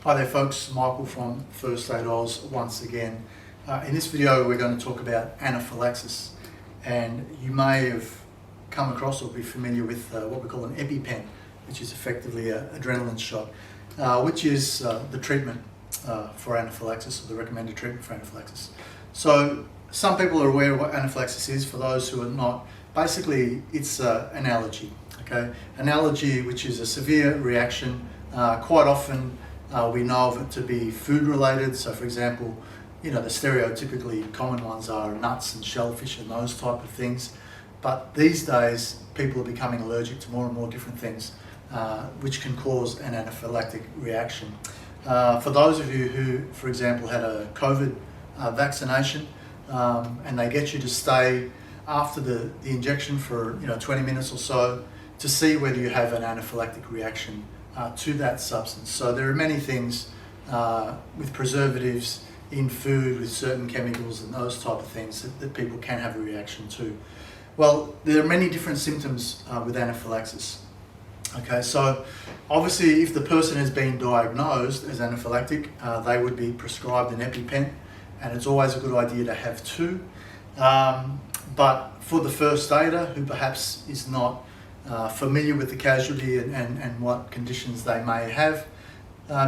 Hi there folks, Michael from First Aid Oz once again. In this video we're going to talk about anaphylaxis, and you may have come across or be familiar with what we call an Epipen, which is effectively an adrenaline shot, which is the treatment for anaphylaxis, or the recommended treatment for anaphylaxis. So some people are aware of what anaphylaxis is. For those who are not, basically it's an allergy. Okay, an allergy which is a severe reaction. Quite often we know of it to be food related. So for example, the stereotypically common ones are nuts and shellfish and those type of things. But these days people are becoming allergic to more and more different things, which can cause an anaphylactic reaction. For those of you who, for example, had a COVID vaccination, and they get you to stay after the injection for 20 minutes or so to see whether you have an anaphylactic reaction to that substance. So there are many things with preservatives in food, with certain chemicals and those type of things that people can have a reaction to. Well, there are many different symptoms with anaphylaxis. Okay, so obviously if the person has been diagnosed as anaphylactic, they would be prescribed an Epipen, and it's always a good idea to have two. But for the first aider who perhaps is not familiar with the casualty and what conditions they may have,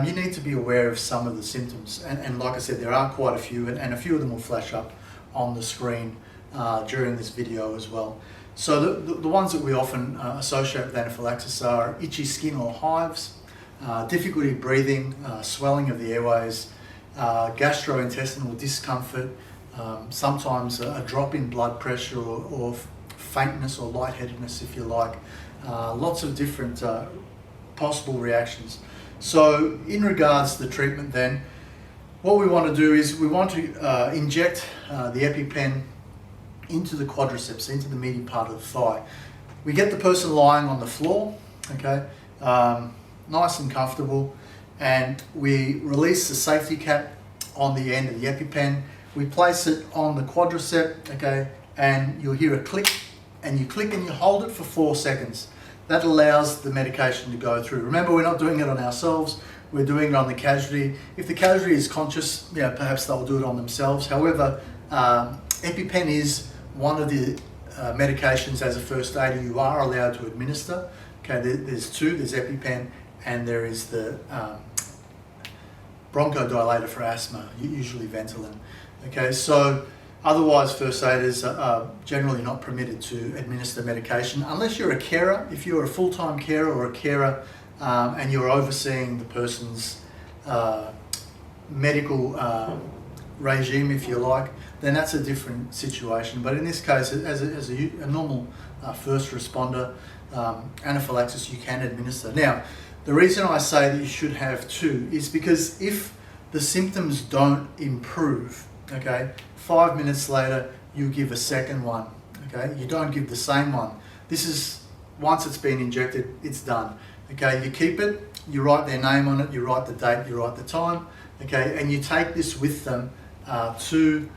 you need to be aware of some of the symptoms. And like I said, there are quite a few, and a few of them will flash up on the screen during this video as well. So the ones that we often associate with anaphylaxis are itchy skin or hives, difficulty breathing, swelling of the airways, gastrointestinal discomfort, sometimes a drop in blood pressure or faintness or lightheadedness, if you like. Lots of different possible reactions. So in regards to the treatment then, what we want to do is we want to inject the Epipen into the quadriceps, into the meaty part of the thigh. We get the person lying on the floor, okay, nice and comfortable, and we release the safety cap on the end of the Epipen. We place it on the quadricep, okay, and you'll hear a click, and you click and you hold it for 4 seconds. That allows the medication to go through. Remember, we're not doing it on ourselves, we're doing it on the casualty. If the casualty is conscious, perhaps they'll do it on themselves. However, Epipen is one of the medications as a first aider you are allowed to administer. Okay, there's two, there's Epipen and there is the bronchodilator for asthma, usually Ventolin. Okay, so otherwise first aiders are generally not permitted to administer medication unless you're a carer. If you're a full-time carer or a carer and you're overseeing the person's medical regime, if you like, then that's a different situation. But in this case, as a normal first responder, anaphylaxis you can administer. Now, the reason I say that you should have two is because if the symptoms don't improve, okay, 5 minutes later you give a second one, okay? You don't give the same one. This is, once it's been injected, it's done. Okay, you keep it, you write their name on it, you write the date, you write the time, okay, and you take this with them to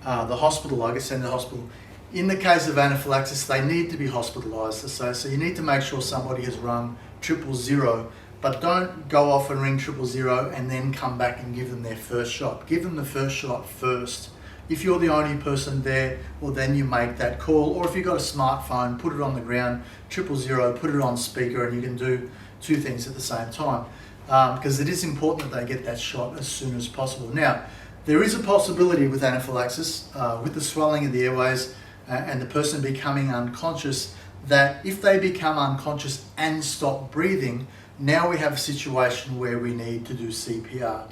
the hospital, like I said, in the hospital. In the case of anaphylaxis, they need to be hospitalised. So you need to make sure somebody has rung 000, but don't go off and ring 000 and then come back and give them their first shot. Give them the first shot first. If you're the only person there, well then you make that call. Or if you've got a smartphone, put it on the ground, 000, put it on speaker, and you can do two things at the same time. Because it is important that they get that shot as soon as possible. Now, there is a possibility with anaphylaxis, with the swelling of the airways and the person becoming unconscious, that if they become unconscious and stop breathing, now we have a situation where we need to do CPR.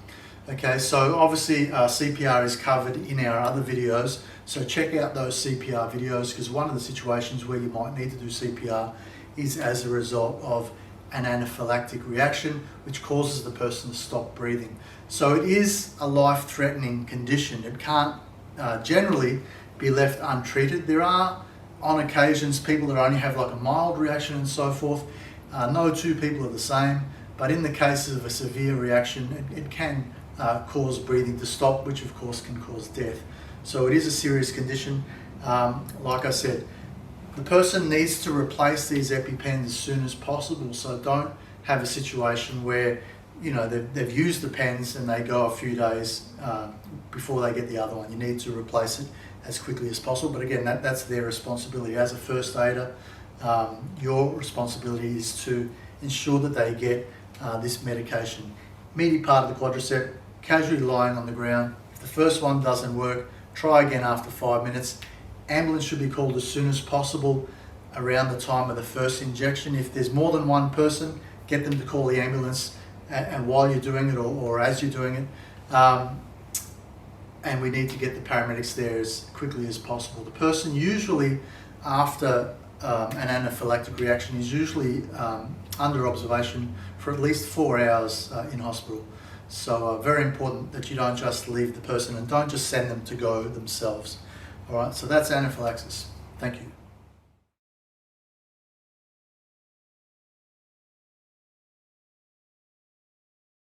Okay, so obviously CPR is covered in our other videos, so check out those CPR videos, because one of the situations where you might need to do CPR is as a result of an anaphylactic reaction which causes the person to stop breathing. So it is a life-threatening condition. It can't generally be left untreated. There are on occasions people that only have like a mild reaction and so forth. No two people are the same, but in the case of a severe reaction, it can cause breathing to stop, which of course can cause death. So it is a serious condition. Like I said, the person needs to replace these EpiPens as soon as possible, so don't have a situation where they've used the pens and they go a few days before they get the other one. You need to replace it as quickly as possible. But again, that's their responsibility. As a first aider, your responsibility is to ensure that they get this medication. Immediate part of the quadricep, casually lying on the ground. If the first one doesn't work, try again after 5 minutes. Ambulance should be called as soon as possible around the time of the first injection. If there's more than one person, get them to call the ambulance and while you're doing it or as you're doing it. And we need to get the paramedics there as quickly as possible. The person usually after an anaphylactic reaction is usually under observation for at least 4 hours in hospital. So very important that you don't just leave the person and don't just send them to go themselves. All right, so that's anaphylaxis. Thank you.